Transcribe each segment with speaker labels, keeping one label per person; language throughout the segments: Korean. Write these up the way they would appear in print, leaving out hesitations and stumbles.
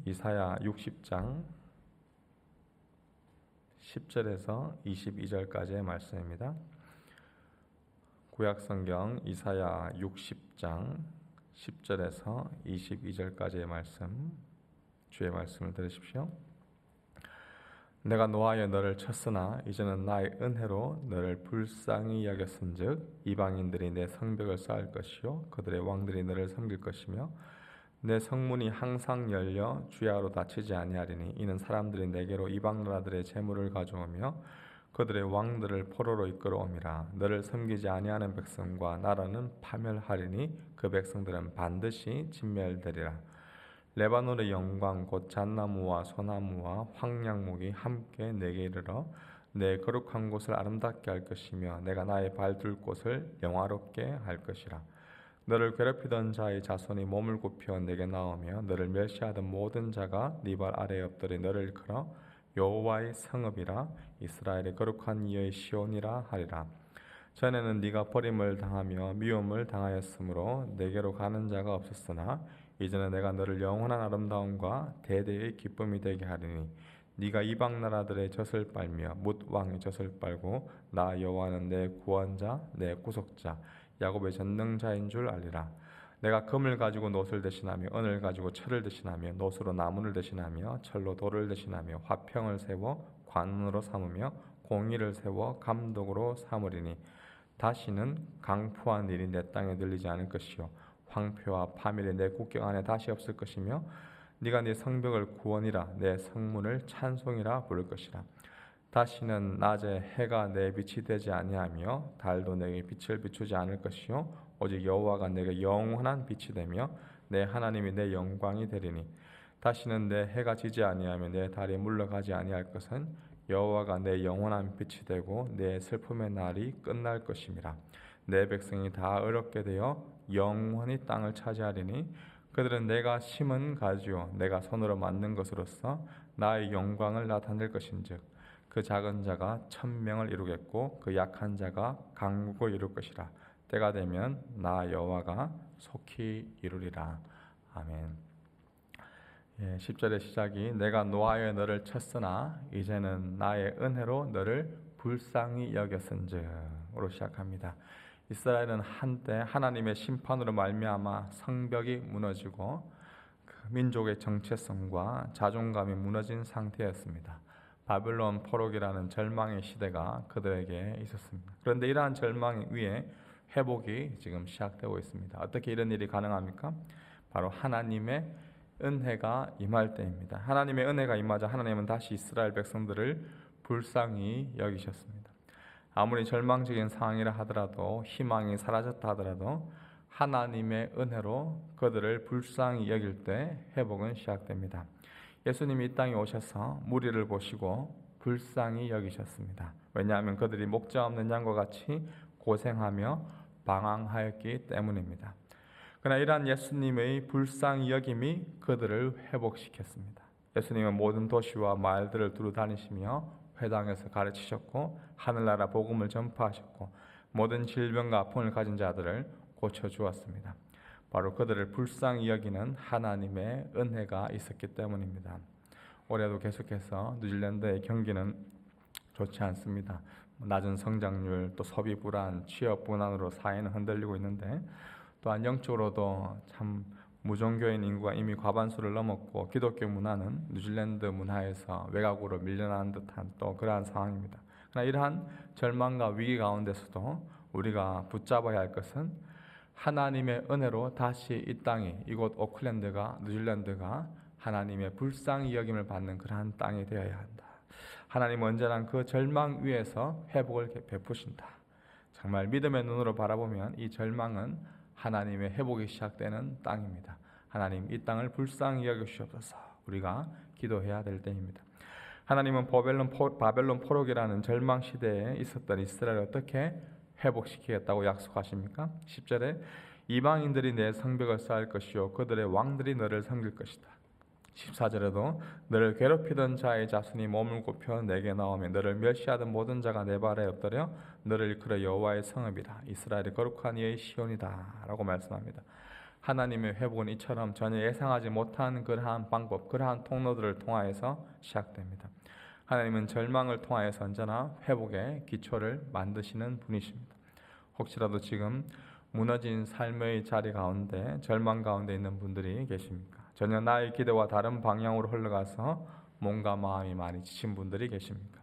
Speaker 1: 이사야 60장 10절에서 22절까지의 말씀입니다. 구약성경 이사야 60장 10절에서 22절까지의 말씀, 주의 말씀을 들으십시오. 내가 노하여 너를 쳤으나 이제는 나의 은혜로 너를 불쌍히 여겼은즉 이방인들이 내 성벽을 쌓을 것이요 그들의 왕들이 너를 섬길 것이며 내 성문이 항상 열려 주야로 닫히지 아니하리니 이는 사람들이 내게로 이방 나라들의 재물을 가져오며 그들의 왕들을 포로로 이끌어옴이라. 너를 섬기지 아니하는 백성과 나라는 파멸하리니 그 백성들은 반드시 진멸되리라. 레바논의 영광 곧 잣나무와 소나무와 황량목이 함께 내게 이르러 내 거룩한 곳을 아름답게 할 것이며 내가 나의 발둘 곳을 영화롭게 할 것이라. 너를 괴롭히던 자의 자손이 몸을 굽혀 내게 나오며 너를 멸시하던 모든 자가 네 발 아래에 엎드려 너를 일컬어 여호와의 성읍이라 이스라엘의 거룩한 이의 시온이라 하리라. 전에는 네가 버림을 당하며 미움을 당하였으므로 내게로 가는 자가 없었으나 이제는 내가 너를 영원한 아름다움과 대대의 기쁨이 되게 하리니 네가 이방 나라들의 젖을 빨며 뭇 왕의 젖을 빨고 나 여호와는 내 구원자 내 구속자 야곱의 전능자인 줄 알리라. 내가 금을 가지고 놋을 대신하며 은을 가지고 철을 대신하며 놋으로 나무를 대신하며 철로 돌을 대신하며 화평을 세워 관으로 삼으며 공의를 세워 감독으로 삼으리니 다시는 강포한 일이 내 땅에 들리지 않을 것이요 황폐와 파멸이 내 국경 안에 다시 없을 것이며 네가 네 성벽을 구원이라 내 성문을 찬송이라 부를 것이라. 다시는 낮에 해가 내 빛이 되지 아니하며 달도 내게 빛을 비추지 않을 것이요 오직 여호와가 내게 영원한 빛이 되며 내 하나님이 내 영광이 되리니 다시는 내 해가 지지 아니하며 내 달이 물러가지 아니할 것은 여호와가 내 영원한 빛이 되고 내 슬픔의 날이 끝날 것임이라. 내 백성이 다 어렵게 되어 영원히 땅을 차지하리니 그들은 내가 심은 가지요 내가 손으로 만든 것으로서 나의 영광을 나타낼 것인즉 그 작은 자가 1000명을 이루겠고 그 약한 자가 강국을 이룰 것이라. 때가 되면 나 여호와가 속히 이루리라. 아멘. 10절의 시작이 내가 노하여 너를 쳤으나 이제는 나의 은혜로 너를 불쌍히 여겼은즉으로 시작합니다. 이스라엘은 한때 하나님의 심판으로 말미암아 성벽이 무너지고 그 민족의 정체성과 자존감이 무너진 상태였습니다. 바벨론 포로기라는 절망의 시대가 그들에게 있었습니다. 그런데 이러한 절망 위에 회복이 지금 시작되고 있습니다. 어떻게 이런 일이 가능합니까? 바로 하나님의 은혜가 임할 때입니다. 하나님의 은혜가 임하자 하나님은 다시 이스라엘 백성들을 불쌍히 여기셨습니다. 아무리 절망적인 상황이라 하더라도 희망이 사라졌다 하더라도 하나님의 은혜로 그들을 불쌍히 여길 때 회복은 시작됩니다. 예수님이 이 땅에 오셔서 무리를 보시고 불쌍히 여기셨습니다. 왜냐하면 그들이 목자 없는 양과 같이 고생하며 방황하였기 때문입니다. 그러나 이러한 예수님의 불쌍히 여김이 그들을 회복시켰습니다. 예수님은 모든 도시와 마을들을 두루 다니시며 회당에서 가르치셨고 하늘나라 복음을 전파하셨고 모든 질병과 아픔을 가진 자들을 고쳐주었습니다. 바로 그들을 불쌍히 여기는 하나님의 은혜가 있었기 때문입니다. 올해도 계속해서 뉴질랜드의 경기는 좋지 않습니다. 낮은 성장률, 또 소비 불안, 취업 불안으로 사회는 흔들리고 있는데 또한 영적으로도 참 무종교인 인구가 이미 과반수를 넘었고 기독교 문화는 뉴질랜드 문화에서 외곽으로 밀려나는 듯한 또 그러한 상황입니다. 그러나 이러한 절망과 위기 가운데서도 우리가 붙잡아야 할 것은 하나님의 은혜로 다시 이 땅이 이곳 오클랜드가 뉴질랜드가 하나님의 불쌍히 여김을 받는 그러한 땅이 되어야 한다. 하나님은 언제나 그 절망 위에서 회복을 베푸신다. 정말 믿음의 눈으로 바라보면 이 절망은 하나님의 회복이 시작되는 땅입니다. 하나님 이 땅을 불쌍히 여기시옵소서. 우리가 기도해야 될 때입니다. 하나님은 바벨론 포로기라는 절망 시대에 있었던 이스라엘을 어떻게 회복시키겠다고 약속하십니까? 10절에 이방인들이 내 성벽을 쌓을 것이요 그들의 왕들이 너를 섬길 것이다. 14절에도 너를 괴롭히던 자의 자손이 몸을 굽혀 내게 나오며 너를 멸시하던 모든 자가 내 발에 엎드려 너를 일컬어 여호와의 성읍이라 이스라엘의 거룩한 이의 시온이다 라고 말씀합니다. 하나님의 회복은 이처럼 전혀 예상하지 못한 그러한 방법, 그러한 통로들을 통하여서 시작됩니다. 하나님은 절망을 통하여서 언제나 회복의 기초를 만드시는 분이십니다. 혹시라도 지금 무너진 삶의 자리 가운데 절망 가운데 있는 분들이 계십니까? 전혀 나의 기대와 다른 방향으로 흘러가서 몸과 마음이 많이 지친 분들이 계십니까?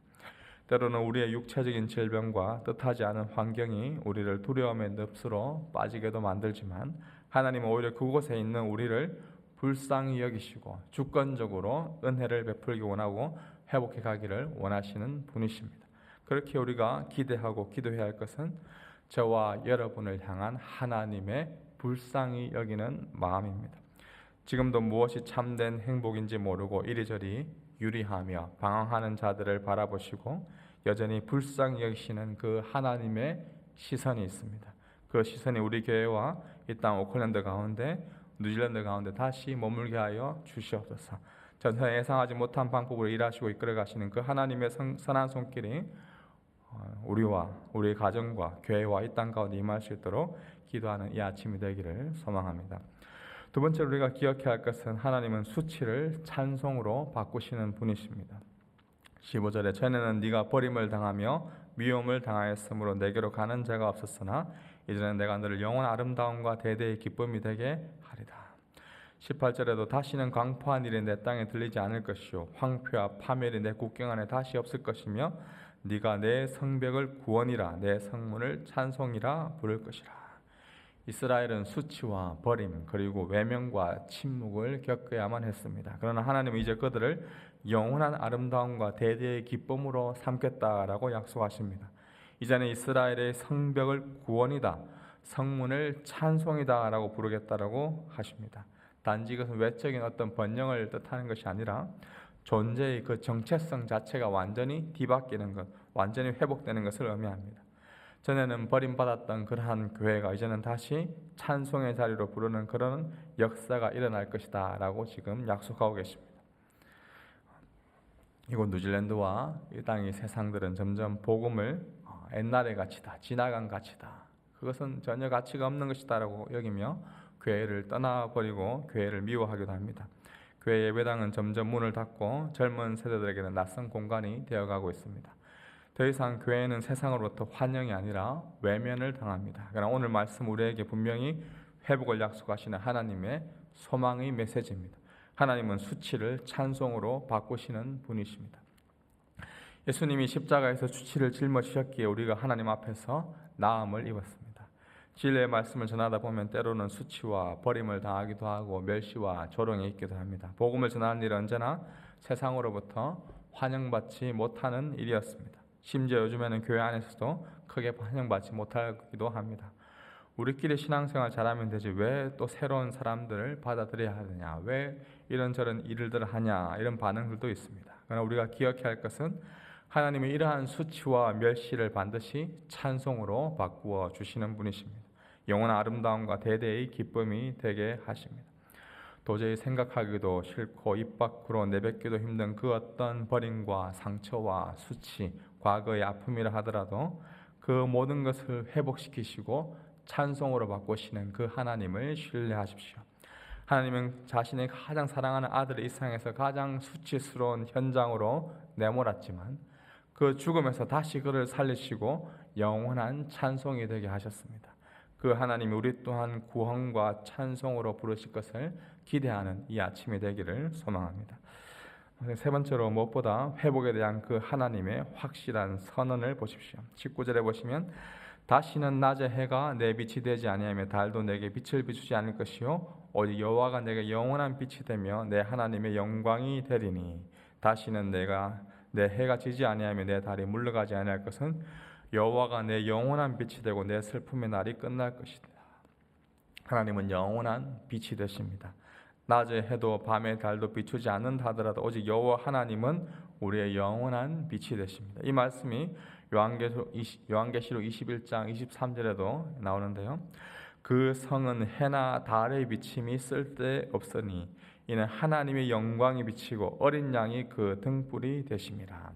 Speaker 1: 때로는 우리의 육체적인 질병과 뜻하지 않은 환경이 우리를 두려움의 늪으로 빠지게도 만들지만 하나님은 오히려 그곳에 있는 우리를 불쌍히 여기시고 주권적으로 은혜를 베풀기 원하고 회복해 가기를 원하시는 분이십니다. 그렇게 우리가 기대하고 기도해야 할 것은 저와 여러분을 향한 하나님의 불쌍히 여기는 마음입니다. 지금도 무엇이 참된 행복인지 모르고 이리저리 유리하며 방황하는 자들을 바라보시고 여전히 불쌍히 여기시는 그 하나님의 시선이 있습니다. 그 시선이 우리 교회와 이 땅 오클랜드 가운데, 뉴질랜드 가운데 다시 머물게 하여 주시옵소서. 전혀 예상하지 못한 방법으로 일하시고 이끌어 가시는 그 하나님의 선한 손길이 우리와 우리 가정과 교회와 이 땅 가운데 임할 수 있도록 기도하는 이 아침이 되기를 소망합니다. 두 번째로 우리가 기억해야 할 것은 하나님은 수치를 찬송으로 바꾸시는 분이십니다. 15절에 전에는 네가 버림을 당하며 미움을 당하였으므로 내게로 가는 자가 없었으나 이제는 내가 너를 영원 아름다움과 대대의 기쁨이 되게 하리라. 18절에도 다시는 광포한 일이 내 땅에 들리지 않을 것이요 황폐와 파멸이 내 국경 안에 다시 없을 것이며 네가 내 성벽을 구원이라 내 성문을 찬송이라 부를 것이라. 이스라엘은 수치와 버림 그리고 외면과 침묵을 겪어야만 했습니다. 그러나 하나님은 이제 그들을 영원한 아름다움과 대대의 기쁨으로 삼겠다라고 약속하십니다. 이제는 이스라엘의 성벽을 구원이다, 성문을 찬송이다라고 부르겠다라고 하십니다. 단지 이것은 외적인 어떤 번영을 뜻하는 것이 아니라 존재의 그 정체성 자체가 완전히 뒤바뀌는 것, 완전히 회복되는 것을 의미합니다. 전에는 버림받았던 그러한 교회가 이제는 다시 찬송의 자리로 부르는 그런 역사가 일어날 것이다 라고 지금 약속하고 계십니다. 이곳 뉴질랜드와 이 땅의 세상들은 점점 복음을 옛날의 가치다, 지나간 가치다, 그것은 전혀 가치가 없는 것이다 라고 여기며 교회를 떠나버리고 교회를 미워하기도 합니다. 교회 예배당은 점점 문을 닫고 젊은 세대들에게는 낯선 공간이 되어가고 있습니다. 더 이상 교회는 세상으로부터 환영이 아니라 외면을 당합니다. 그러나 오늘 말씀 우리에게 분명히 회복을 약속하시는 하나님의 소망의 메시지입니다. 하나님은 수치를 찬송으로 바꾸시는 분이십니다. 예수님이 십자가에서 수치를 짊어지셨기에 우리가 하나님 앞에서 나음을 입었습니다. 진리의 말씀을 전하다 보면 때로는 수치와 버림을 당하기도 하고 멸시와 조롱이 있기도 합니다. 복음을 전하는 일은 언제나 세상으로부터 환영받지 못하는 일이었습니다. 심지어 요즘에는 교회 안에서도 크게 환영받지 못하기도 합니다. 우리끼리 신앙생활 잘하면 되지 왜 또 새로운 사람들을 받아들여야 하느냐, 왜 이런저런 일들을 하냐, 이런 반응들도 있습니다. 그러나 우리가 기억해야 할 것은 하나님이 이러한 수치와 멸시를 반드시 찬송으로 바꾸어 주시는 분이십니다. 영원한 아름다움과 대대의 기쁨이 되게 하십니다. 도저히 생각하기도 싫고 입 밖으로 내뱉기도 힘든 그 어떤 버림과 상처와 수치, 과거의 아픔이라 하더라도 그 모든 것을 회복시키시고 찬송으로 바꾸시는 그 하나님을 신뢰하십시오. 하나님은 자신의 가장 사랑하는 아들을 이 세상에서 가장 수치스러운 현장으로 내몰았지만 그 죽음에서 다시 그를 살리시고 영원한 찬송이 되게 하셨습니다. 그 하나님이 우리 또한 구원과 찬송으로 부르실 것을 기대하는 이 아침이 되기를 소망합니다. 세 번째로 무엇보다 회복에 대한 그 하나님의 확실한 선언을 보십시오. 19절에 보시면 다시는 낮의 해가 내 빛이 되지 아니하며 달도 내게 빛을 비추지 않을 것이요 오직 여호와가 내게 영원한 빛이 되며 내 하나님의 영광이 되리니 다시는 내 해가 지지 아니하며 내 달이 물러가지 아니할 것은 여호와가 내 영원한 빛이 되고 내 슬픔의 날이 끝날 것이다. 하나님은 영원한 빛이 되십니다. 낮의 해도 밤의 달도 비추지 않는다 하더라도 오직 여호와 하나님은 우리의 영원한 빛이 되십니다. 이 말씀이 요한계시록 21장 23절에도 나오는데요. 그 성은 해나 달의 비침이 쓸데없으니 이는 하나님의 영광이 비치고 어린 양이 그 등불이 되심이라.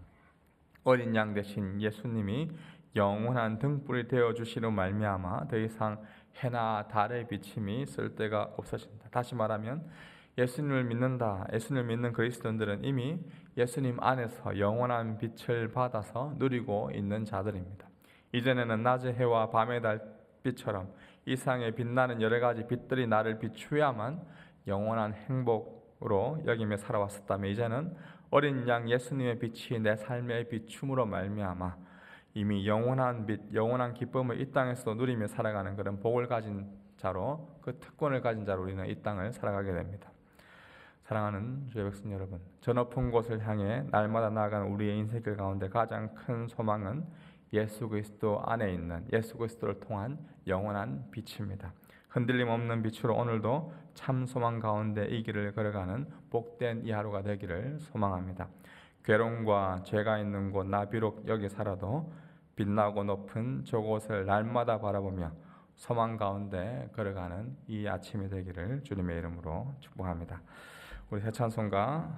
Speaker 1: 어린 양 되신 예수님이 영원한 등불이 되어주시는 말미암아 더 이상 해나 달의 비침이 쓸데가 없어진다. 다시 말하면 예수님을 믿는다. 예수님을 믿는 그리스도인들은 이미 예수님 안에서 영원한 빛을 받아서 누리고 있는 자들입니다. 이전에는 낮의 해와 밤의 달빛처럼 이 세상에 빛나는 여러 가지 빛들이 나를 비추어야만 영원한 행복으로 여기며 살아왔었다면 이제는 어린 양 예수님의 빛이 내 삶의 비춤으로 말미암아 이미 영원한 빛, 영원한 기쁨을 이 땅에서 누리며 살아가는 그런 복을 가진 자로, 그 특권을 가진 자로 우리는 이 땅을 살아가게 됩니다. 사랑하는 주의 백성 여러분, 저 높은 곳을 향해 날마다 나아가는 우리의 인생길 가운데 가장 큰 소망은 예수 그리스도 안에 있는 예수 그리스도를 통한 영원한 빛입니다. 흔들림 없는 빛으로 오늘도 참 소망 가운데 이 길을 걸어가는 복된 이 하루가 되기를 소망합니다. 괴로움과 죄가 있는 곳 나 비록 여기 살아도 빛나고 높은 저곳을 날마다 바라보며 소망 가운데 걸어가는 이 아침이 되기를 주님의 이름으로 축복합니다. 우리 새 찬송가